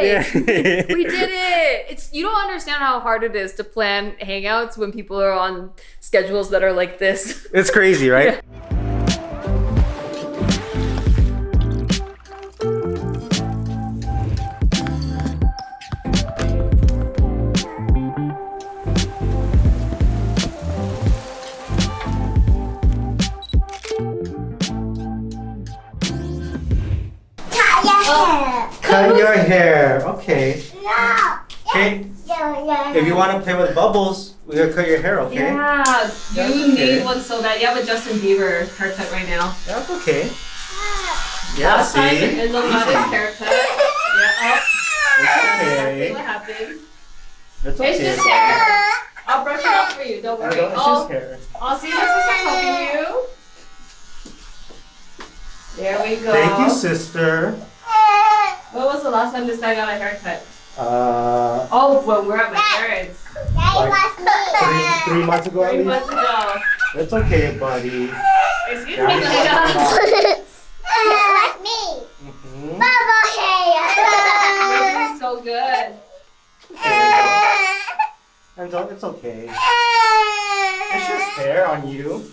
Yay! Yeah. We did it! You don't understand how hard it is to plan hangouts when people are on schedules that are like this. It's crazy, right? Yeah. Cut your hair. Okay. No. Okay. If you want to play with bubbles, we're gonna cut your hair, okay? Yeah, you okay. need one so bad. You have a Justin Bieber haircut right now. That's okay. Yeah, Last time, see? and the got his haircut. Yeah, It's okay. What happened? It's okay. It's just hair. I'll brush it off for you. Don't worry. It's just hair. I'll see my sister helping you. There we go. Thank you, sister. When was the last time this guy got a haircut? When we're at my parents'. Like 3 months ago at 3 least? months ago. It's okay, buddy. Excuse Yeah, me, Like me. Mm-hmm. Bubble hair. you're doing so good. And it's okay. It's just hair on you.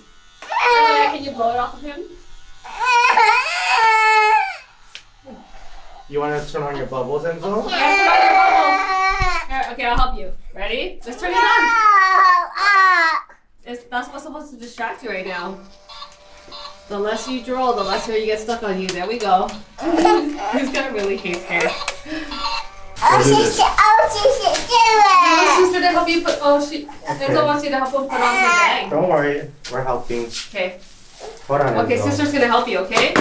Can you blow it off of him? You want to turn on your bubbles, Enzo? Yeah, turn on your bubbles. Here, okay, I'll help you. Ready? Let's turn it on. That's what's supposed to distract you right now. The less you draw, the less hair you get stuck on you. There we go. He's gonna really hate hair. Oh, sister, do My it. sister to help you put. Enzo wants you to help him put on her bag. Don't worry, we're helping. Okay. Hold on, Okay, Enzo. sister's gonna help you. Okay.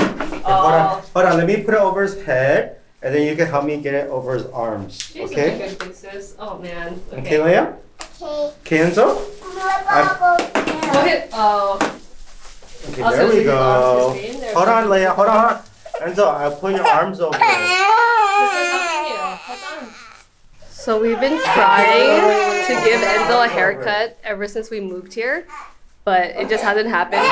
Hold on, let me put it over his head, and then you can help me get it over his arms. She's Okay? such a good big sis. Oh man. Okay, Leia? Okay. Okay, Enzo? Go ahead. Oh. Okay, Also, there we bring your arms go. to the screen. There Hold we on, go. Leia, hold on. Enzo, I'll put your arms over. Sister's helping you. Hold on. So we've been trying to give Enzo a haircut ever since we moved here, but it just hasn't happened.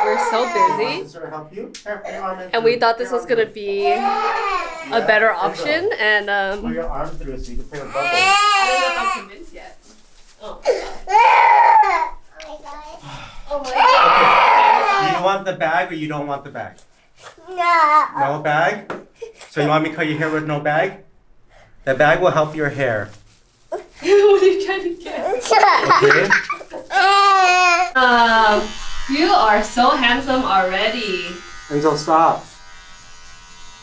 We're so busy, Sister, help you? Here, put your arm in and we through. thought this was gonna be a better option, and Put your arm through so you can play with bubbles. I don't know if I'm convinced yet. Oh. Oh my god. Do you want the bag or you don't want the bag? No. No bag? So you want me to cut your hair with no bag? The bag will help your hair. What are you trying to get? Okay? You are so handsome already. Enzo, stop.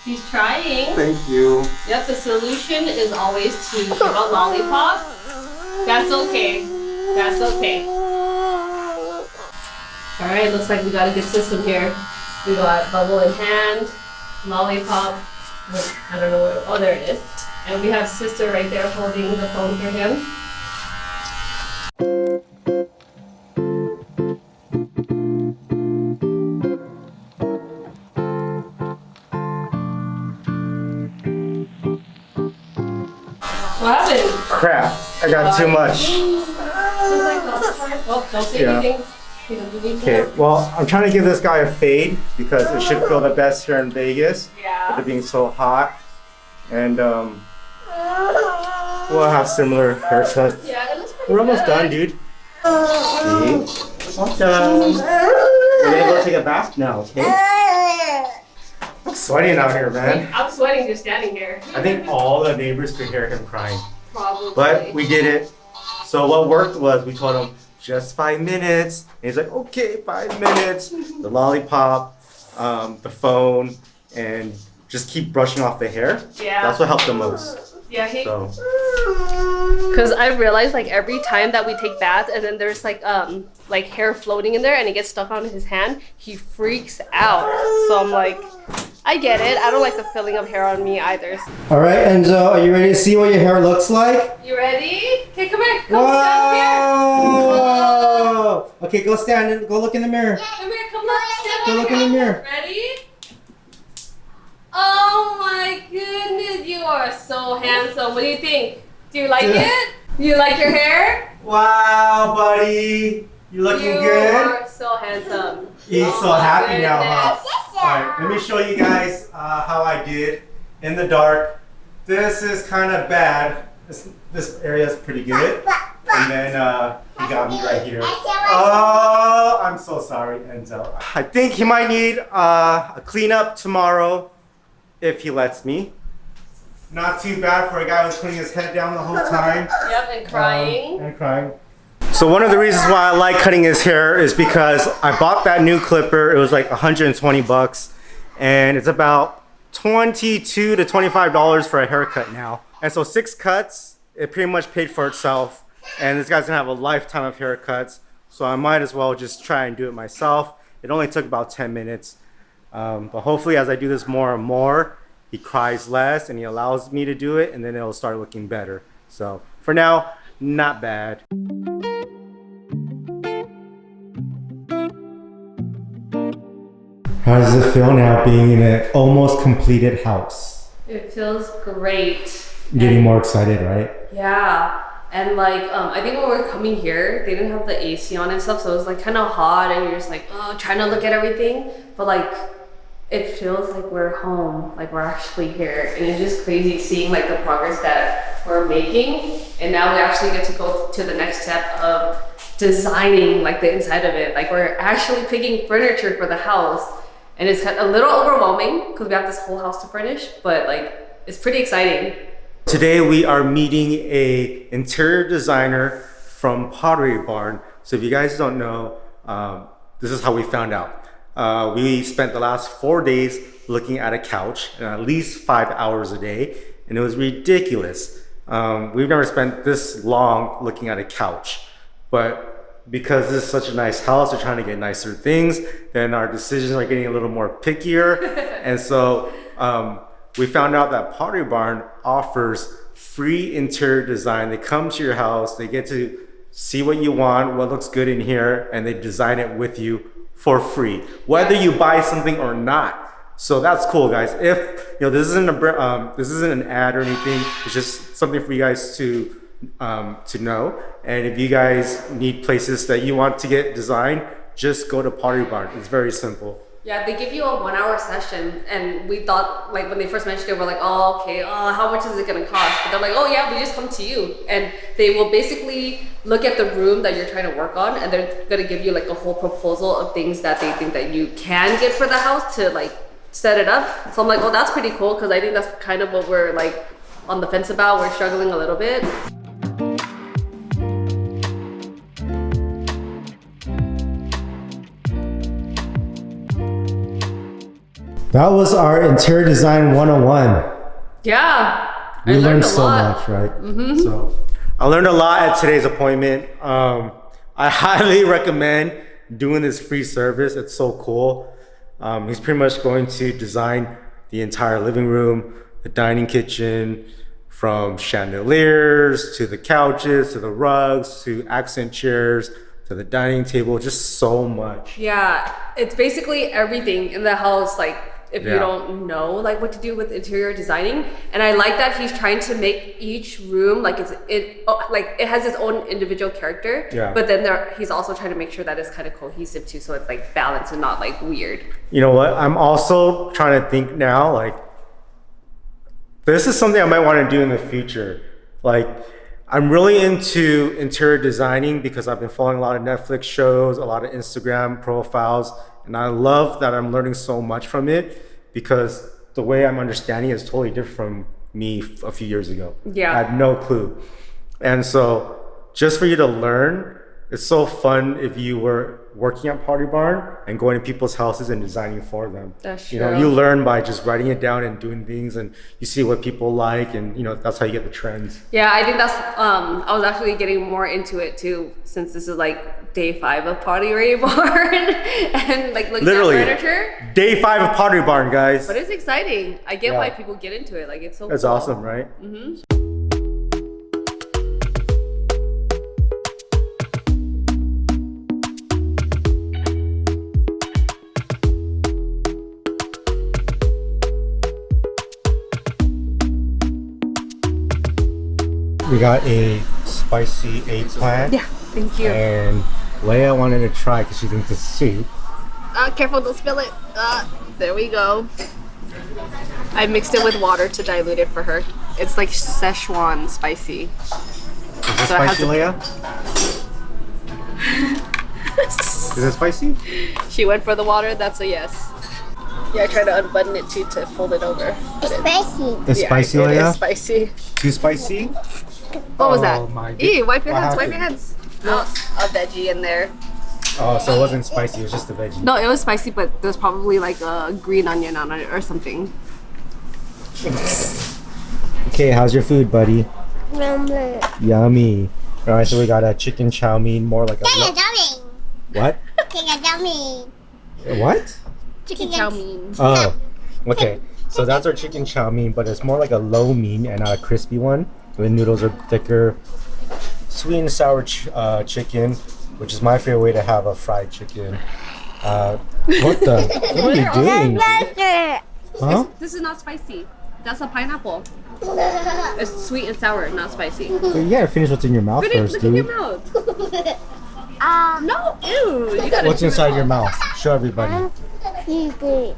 He's trying. Thank you. Yep, the solution is always to give a lollipop. That's okay. That's okay. Alright, looks like we got a good system here. We got bubble in hand, lollipop. I don't know where. Oh, there it is. And we have sister right there holding the phone for him. What happened? Crap, I got too much. Oh, don't say Yeah. anything. You don't need to. Okay, well, I'm trying to give this guy a fade because it should feel the best here in Vegas. Yeah. With it being so hot. And we'll have similar haircuts. Yeah, it looks pretty We're almost good. done, dude. See? Almost done. We're gonna go take a bath now, okay? I'm sweating out here, man. I'm sweating just standing here. I think all the neighbors could hear him crying. Probably. But we did it. So what worked was we told him just 5 minutes. And he's like, okay, 5 minutes. The lollipop, the phone, and just keep brushing off the hair. Yeah. That's what helped the most. Yeah, he. So Because I realized like every time that we take baths and then there's like hair floating in there and it gets stuck on his hand, he freaks out. So I'm like, I get it. I don't like the feeling of hair on me either. all right, Enzo, are you ready to see what your hair looks like? You ready? Okay, come here. Come stand Whoa! Okay, go stand and go look in the mirror. here. Come here. Come look. Stand Go over look in here. the mirror. Ready? Oh my goodness, you are so handsome. What do you think? Do you like it? You like your hair? Wow, buddy. You looking You good? are so handsome. He's Oh so my happy now, huh? goodness. Alright, let me show you guys how I did in the dark. this is kind of bad. This area is pretty good. And then he got me right here. Oh, I'm so sorry, Enzo. I think he might need a cleanup tomorrow if he lets me. Not too bad for a guy who's putting his head down the whole time. Yep, and crying. And crying. So one of the reasons why I like cutting his hair is because I bought that new clipper. It was like 120 bucks, and it's about $22 to $25 for a haircut now. And so 6 cuts, it pretty much paid for itself. And this guy's gonna have a lifetime of haircuts, so I might as well just try and do it myself. It only took about 10 minutes, but hopefully as I do this more and more, he cries less and he allows me to do it, and then it'll start looking better. So for now, not bad. How does it feel now being in an almost completed house? It feels great. Getting more excited, right? Yeah. And like, I think when we were coming here, they didn't have the AC on and stuff, so it was like kind of hot, and you're just like, oh, trying to look at everything. But like, it feels like we're home, like we're actually here, and it's just crazy seeing like the progress that we're making. And now we actually get to go to the next step of designing like the inside of it. Like we're actually picking furniture for the house, and it's a little overwhelming because we have this whole house to furnish, but like it's pretty exciting. Today we are meeting a interior designer from Pottery Barn. So if you guys don't know, this is how we found out. We spent the last 4 days looking at a couch, at least 5 hours a day, and it was ridiculous. We've never spent this long looking at a couch, but because this is such a nice house, we're trying to get nicer things, then our decisions are getting a little more pickier. And so we found out that Pottery Barn offers free interior design. They come to your house, they get to see what you want, what looks good in here, and they design it with you for free, whether you buy something or not. So that's cool, guys. If you know, this isn't an ad or anything, it's just something for you guys to know. And if you guys need places that you want to get designed, just go to Pottery Barn. It's very simple. Yeah, they give you a 1 hour session, and we thought, like when they first mentioned it, we're like, oh, okay, how much is it gonna cost? But they're like, oh yeah, we just come to you, and they will basically look at the room that you're trying to work on, and they're gonna give you like a whole proposal of things that they think that you can get for the house to like set it up. So I'm like, oh, that's pretty cool, because I think that's kind of what we're like on the fence about. We're struggling a little bit. That was our interior design 101. Yeah, We learned so much, right? Mm-hmm. So I learned a lot at today's appointment. I highly recommend doing this free service. It's so cool. He's pretty much going to design the entire living room, the dining kitchen, from chandeliers to the couches to the rugs to accent chairs to the dining table, just so much. Yeah, it's basically everything in the house, like if you don't know like what to do with interior designing. And I like that he's trying to make each room like it has its own individual character. Yeah. But then he's also trying to make sure that it's kind of cohesive too, so it's like balanced and not like weird. You know what? I'm also trying to think now, like this is something I might want to do in the future. Like I'm really into interior designing because I've been following a lot of Netflix shows, a lot of Instagram profiles, and I love that I'm learning so much from it because the way I'm understanding it is totally different from me a few years ago. Yeah. I had no clue. And so just for you to learn, it's so fun if you were working at Pottery Barn and going to people's houses and designing for them. That's true. You know, you learn by just writing it down and doing things, and you see what people like, and you know, that's how you get the trends. Yeah, I think that's I was actually getting more into it too, since this is like day 5 of Pottery Barn and like looking Literally, at furniture. Day 5 of Pottery Barn, guys. But it's exciting. I get why people get into it. Like it's so That's cool. awesome, right? Mm-hmm. We got a spicy eggplant. Yeah, thank you. And Leia wanted to try because she thinks it's soup. Careful, don't spill it. There we go. I mixed it with water to dilute it for her. It's like Szechuan spicy. Is it spicy, Leia? Is it spicy? She went for the water. That's a yes. Yeah, I tried to unbutton it too to fold it over. It's spicy. It's spicy, It Leia? is spicy. Too spicy? What was that? Oh my Ew, wipe your What hands, wipe happened? your hands. No, a veggie in there. Oh, so it wasn't spicy. It was just a veggie. No, it was spicy, but there's probably like a green onion on it or something. Okay, how's your food, buddy? Number. Yummy. All right, so we got a chicken chow mein, more like a... Take a dummy. What? Take a dummy. What? Chicken chow mein. Oh, okay. So that's our chicken chow mein, but it's more like a low mein and not a crispy one. The noodles are thicker. Sweet and sour chicken, which is my favorite way to have a fried chicken. What are you doing? Huh? This is not spicy. That's a pineapple. It's sweet and sour, not spicy. You gotta finish what's in your mouth first, Look in your dude. mouth. No, ew. You gotta What's chew it inside all. your mouth? Show everybody. The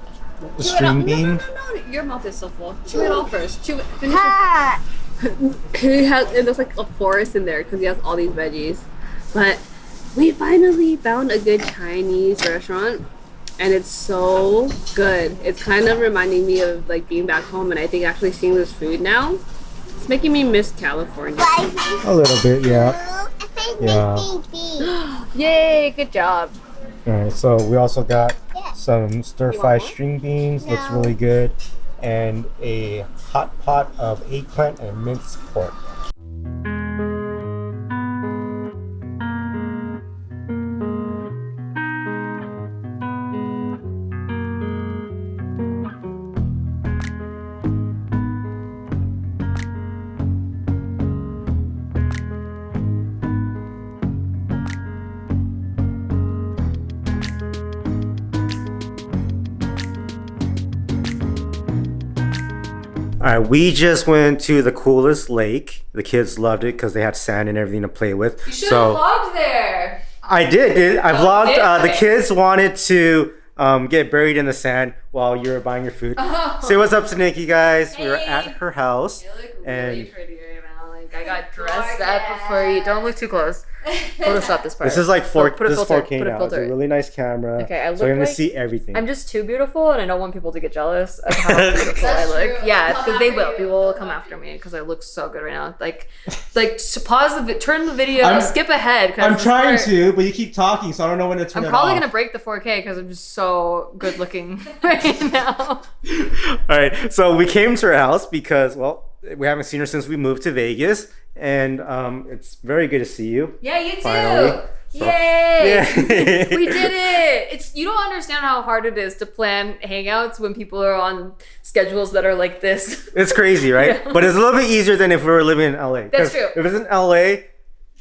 string bean. No. Your mouth is so full. Chew it all first. Chew it. Finish it. Ah. It looks like a forest in there because he has all these veggies. But we finally found a good Chinese restaurant, and it's so good. It's kind of reminding me of like being back home, and I think actually seeing this food now, it's making me miss California. A little bit, yeah. Yeah. Yay! Good job. All right, so we also got some stir-fried more? string beans. Looks No. really good, and a hot pot of eggplant and minced pork. All right, we just went to the coolest lake. The kids loved it because they had sand and everything to play with. You should have vlogged there. I did. I vlogged. The Okay. kids wanted to get buried in the sand while you were buying your food. Say what's up to Nikki, guys. We were at her house. You look really And- pretty right now. Like I got dressed up before you. Don't look too close. Photoshop this part. This is like Put a this is filter. 4K Put a now. It's a filter. really nice camera. Okay, I so look you're gonna like- see everything. I'm just too beautiful, and I don't want people to get jealous of how beautiful I That's look. true. Yeah, Come because they after will. you. People will come after me because I look so good right now. Like pause the turn the video, I'm- skip ahead. 'Cause I'm this trying part- to, but you keep talking, so I don't know when to turn I'm it probably off. gonna break the 4K because I'm just so good looking right now. All right, so we came to her house because, well, we haven't seen her since we moved to Vegas, and it's very good to see you. Yeah, you too. Finally. So- Yay! Yeah. We did it. It's you don't understand how hard it is to plan hangouts when people are on schedules that are like this. It's crazy, right? Yeah. But it's a little bit easier than if we were living in LA. That's 'Cause true. If it's in LA,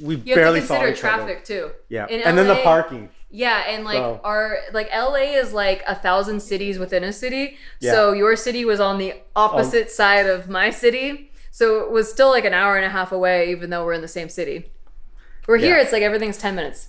we You have barely to saw consider each traffic other. too. Yeah, In and then the LA parking. Yeah, and like So- our like LA is like 1,000 cities within a city. Yeah. So your city was on the opposite side of my city. So it was still like an hour and a half away, even though we're in the same city. We're here, Yeah. it's like everything's 10 minutes.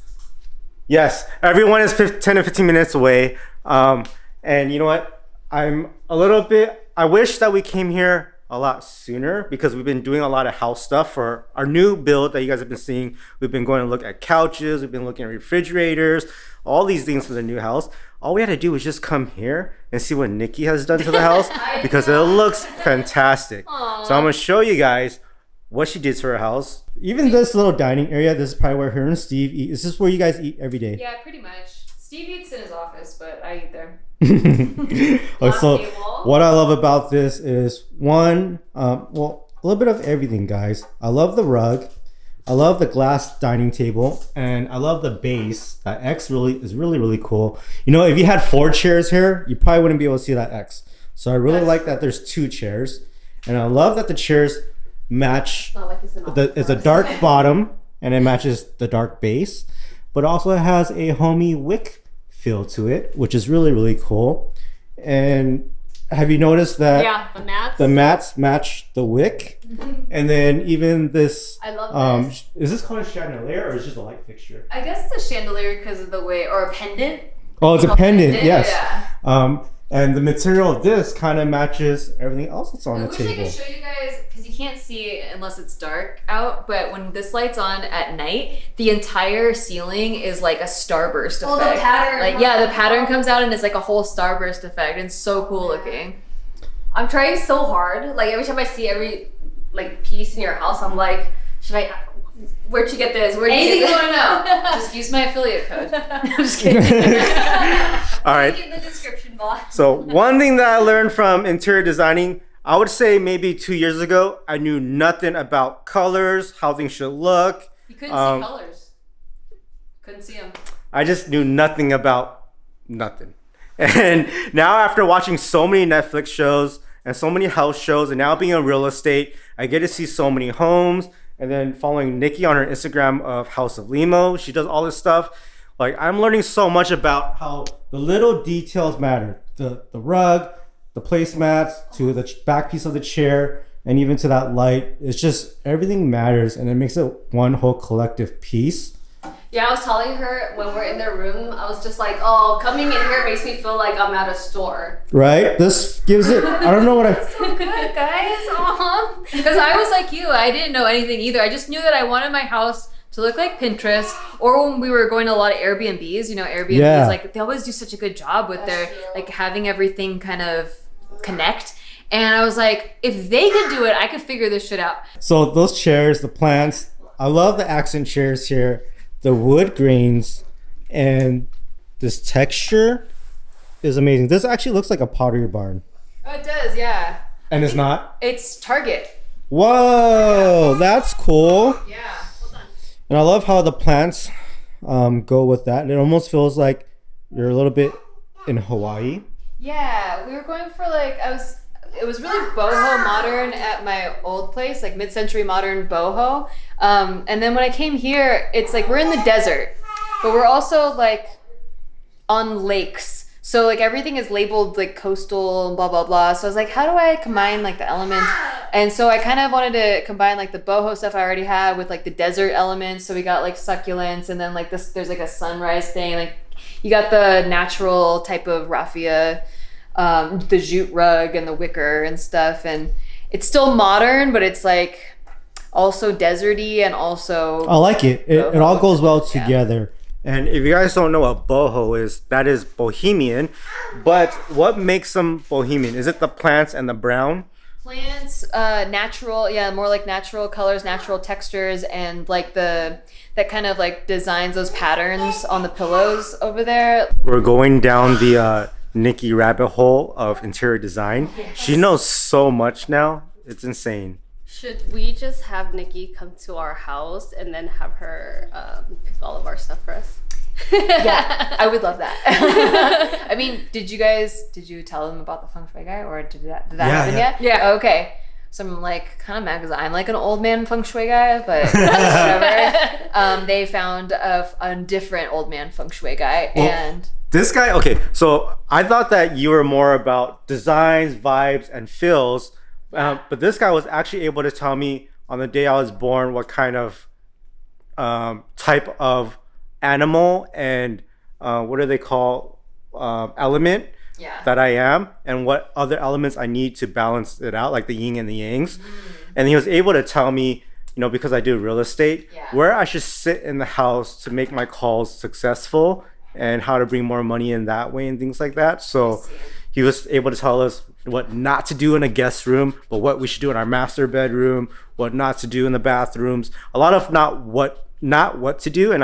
Yes, everyone is 10 to 15 minutes away. And you know what? I wish that we came here a lot sooner because we've been doing a lot of house stuff for our new build that you guys have been seeing. We've been going to look at couches, we've been looking at refrigerators, all these things for the new house. All we had to do was just come here and see what Nikki has done to the house because it looks fantastic. Aw. So I'm gonna show you guys what she did to her house. Even this little dining area, this is probably where her and Steve eat. Is this where you guys eat every day? Yeah, pretty much. Steve eats in his office, but I eat there. So table. what I love about this is one, a little bit of everything, guys. I love the rug. I love the glass dining table, and I love the base. That X is really cool. You know, if you had 4 chairs here, you probably wouldn't be able to see that X. So I really like that there's 2 chairs, and I love that the chairs match. Not like it's an It's a dark bottom, and it matches the dark base, but also has a homey wick feel to it, which is really cool. And have you noticed that? Yeah, the mats. The mats match the wick, and then even this. I love this. Is this called a chandelier or is it just a light fixture? I guess it's a chandelier because of the way, or a pendant. Oh, it's a pendant. Yes. Yeah. And the material of this kind of matches everything else that's on I the wish table. I could show you guys, because you can't see it unless it's dark out, but when this light's on at night, the entire ceiling is like a starburst effect. Oh, the pattern. Like, yeah, the pattern comes out and it's like a whole starburst effect, and it's so cool looking. I'm trying so hard. Like every time I see every like piece in your house, I'm like, where'd you get this? Anything you want to know, just use my affiliate code. I'm just kidding. All right. Link in the description box. So one thing that I learned from interior designing, I would say maybe 2 years ago, I knew nothing about colors, how things should look. You couldn't see colors. Couldn't see them. I just knew nothing about nothing. And now after watching so many Netflix shows and so many house shows and now being in real estate, I get to see so many homes. And then following Nikki on her Instagram of House of Limo, she does all this stuff. Like, I'm learning so much about how the little details matter. The rug, the placemats, to the back piece of the chair, and even to that light. It's just, everything matters, and it makes it one whole collective piece. Yeah, I was telling her when we're in their room, I was just like, oh, coming in here makes me feel like I'm at a store. Right? This gives it, I don't know what I... So good, guys. Because I was like you. I didn't know anything either. I just knew that I wanted my house to look like Pinterest, or when we were going to a lot of Airbnbs, you know, Airbnbs, like, they always do such a good job with their, like, having everything kind of connect. And I was like, if they could do it, I could figure this shit out. So those chairs, the plants, I love the accent chairs here. The wood grains and this texture is amazing. This actually looks like a Pottery Barn. Oh, it does, yeah. And it's not? It's Target. Whoa, that's cool. Yeah. And I love how the plants go with that. And it almost feels like you're a little bit in Hawaii. Yeah, we were going for like, it was really boho modern at my old place, like mid-century modern boho. And then when I came here, it's like we're in the desert, but we're also like on lakes. So like everything is labeled like coastal and blah, blah, blah. So I was like, how do I combine like the elements? And so I kind of wanted to combine like the boho stuff I already had with like the desert elements. So we got like succulents, and then like this, there's like a sunrise thing. Like you got the natural type of raffia, the jute rug and the wicker and stuff. And it's still modern, but it's like also deserty and also... I like it. It all goes well together. And if you guys don't know what boho is, that is bohemian. But what makes them bohemian? Is it the plants and the brown? Plants, natural, yeah, more like natural colors, natural textures, and like that kind of like designs, those patterns on the pillows over there. We're going down the Nikki rabbit hole of interior design. Yes. She knows so much now. It's insane. Should we just have Nikki come to our house and then have her pick all of our stuff for us? Yeah, I would love that. I mean, did you tell them about the feng shui guy, or did that happen yet? Yeah. Okay. So I'm like kind of mad because I'm like an old man feng shui guy, but whatever. They found a different old man feng shui guy, and this guy. Okay, so I thought that you were more about designs, vibes, and feels. But this guy was actually able to tell me on the day I was born what kind of type of animal and what do they call element that I am, and what other elements I need to balance it out, like the yin and the yangs. And he was able to tell me, you know, because I do real estate, where I should sit in the house to make my calls successful and how to bring more money in that way and things like that. So he was able to tell us what not to do in a guest room, but what we should do in our master bedroom, what not to do in the bathrooms. A lot of not what to do. And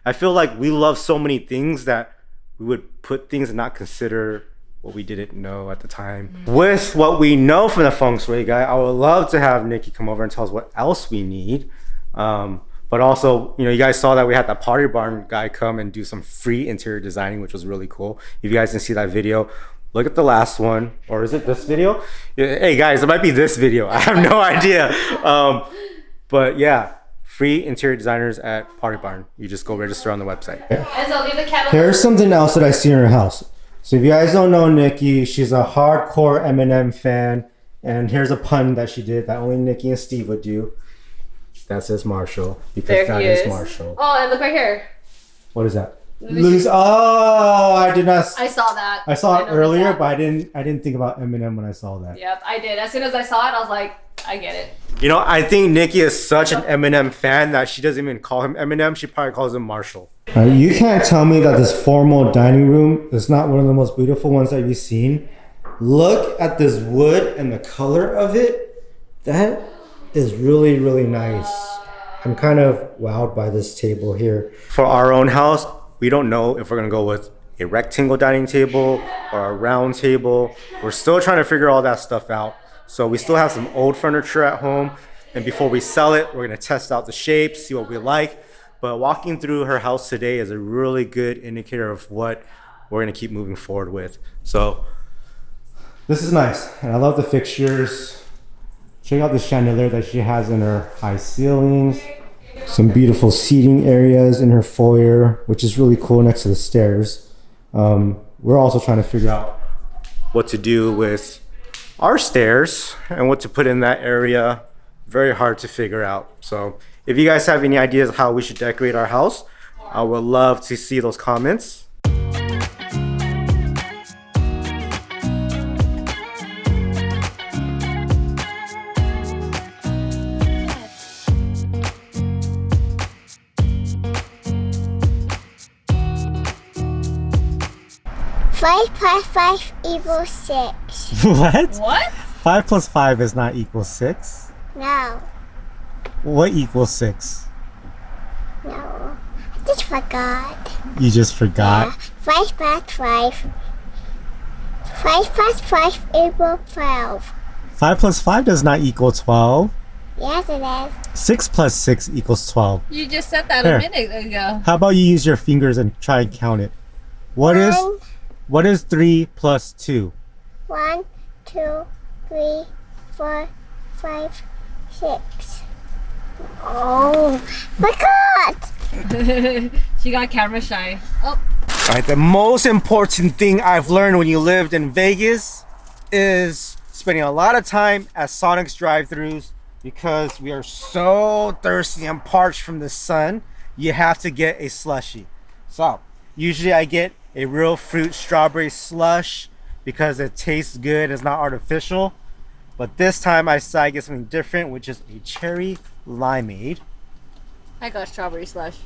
I feel like we love so many things that we would put things and not consider what we didn't know at the time. With what we know from the feng shui guy, I would love to have Nikki come over and tell us what else we need. But also, you know, you guys saw that we had that Pottery Barn guy come and do some free interior designing, which was really cool. If you guys didn't see that video, look at the last one. Or is it this video? Hey guys, it might be this video. I have no idea. But yeah, free interior designers at Pottery Barn. You just go register on the website. And so leave the cat. Here's something else that I see in her house. So if you guys don't know Nikki, she's a hardcore Eminem fan. And here's a pun that she did that only Nikki and Steve would do. That says Marshall, because that is Marshall. Oh, and look right here. What is that? Loose. Oh, I did not. I saw that. I saw it noticed earlier, that. but I didn't think about Eminem when I saw that. Yep, I did. As soon as I saw it, I was like, I get it. You know, I think Nikki is such an Eminem fan that she doesn't even call him Eminem. She probably calls him Marshall. You can't tell me that this formal dining room is not one of the most beautiful ones that you've seen. Look at this wood and the color of it. That is really, really nice. I'm kind of wowed by this table here. For our own house, we don't know if we're gonna go with a rectangle dining table or a round table. We're still trying to figure all that stuff out. So we still have some old furniture at home. And before we sell it, we're gonna test out the shapes, see what we like. But walking through her house today is a really good indicator of what we're gonna keep moving forward with. So this is nice, and I love the fixtures. Check out the chandelier that she has in her high ceilings. Some beautiful seating areas in her foyer, which is really cool next to the stairs. We're also trying to figure out what to do with our stairs and what to put in that area. Very hard to figure out. So if you guys have any ideas of how we should decorate our house, I would love to see those comments. 5 plus 5 equals 6. What? What? 5 plus 5 is not equal 6. No. What equals 6? No. I just forgot. You just forgot? 5 plus 5. 5 plus 5 equals 12. 5 plus 5 does not equal 12. Yes, it is. 6 plus 6 equals 12. You just said that Here. a minute ago. How about you use your fingers and try and count it? What is 3 plus 2? 1, 2, 3, 4, 5, 6. Oh, my God! She got camera shy. Oh. Alright, the most important thing I've learned when you lived in Vegas is spending a lot of time at Sonic's drive-thrus because we are so thirsty and parched from the sun. You have to get a slushie. So, usually I get a real fruit strawberry slush because it tastes good, it's not artificial. But this time I decided to get something different, which is a cherry limeade. I got strawberry slush.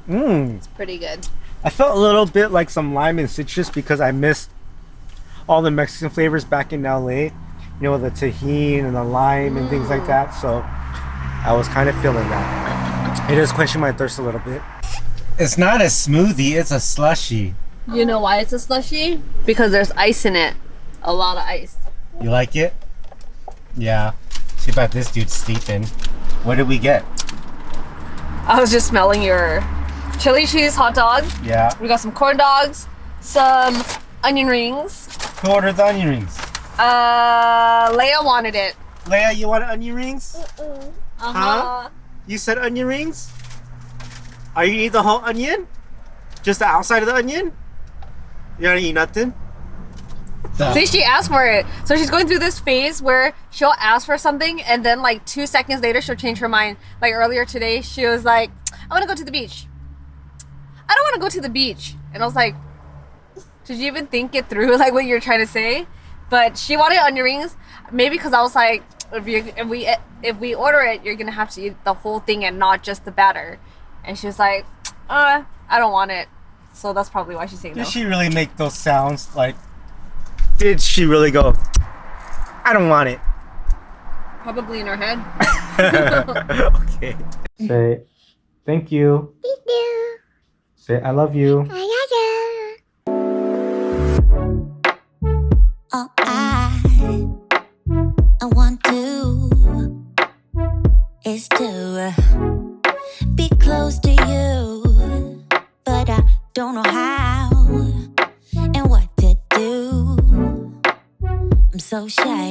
Mmm. It's pretty good. I felt a little bit like some lime and citrus because I missed all the Mexican flavors back in LA. You know, the tahini and the lime and things like that. So I was kind of feeling that. It is quenching my thirst a little bit. It's not a smoothie, it's a slushie. You know why it's a slushie? Because there's ice in it. A lot of ice. You like it? Yeah. See about this dude steeping. What did we get? I was just smelling your chili cheese hot dog. Yeah. We got some corn dogs, some onion rings. Who ordered the onion rings? Leia wanted it. Leia, you want onion rings? Mm-mm. Huh? You said onion rings? Are you gonna eat the whole onion? Just the outside of the onion? You gonna eat nothing? See, she asked for it. So she's going through this phase where she'll ask for something and then like 2 seconds later she'll change her mind. Like earlier today, she was like, I want to go to the beach. I don't want to go to the beach. And I was like, did you even think it through, like what you're trying to say? But she wanted onion rings, maybe because I was like, if we order it, you're gonna have to eat the whole thing and not just the batter. And she was like, I don't want it. So that's probably why she's saying no. Did she really make those sounds? Like, did she really go, I don't want it? Probably in her head. Okay. Say, thank you. Thank you. Say, I love you. I love you. Oh, I want to is to be close to you, but I don't know how and what to do. I'm so shy.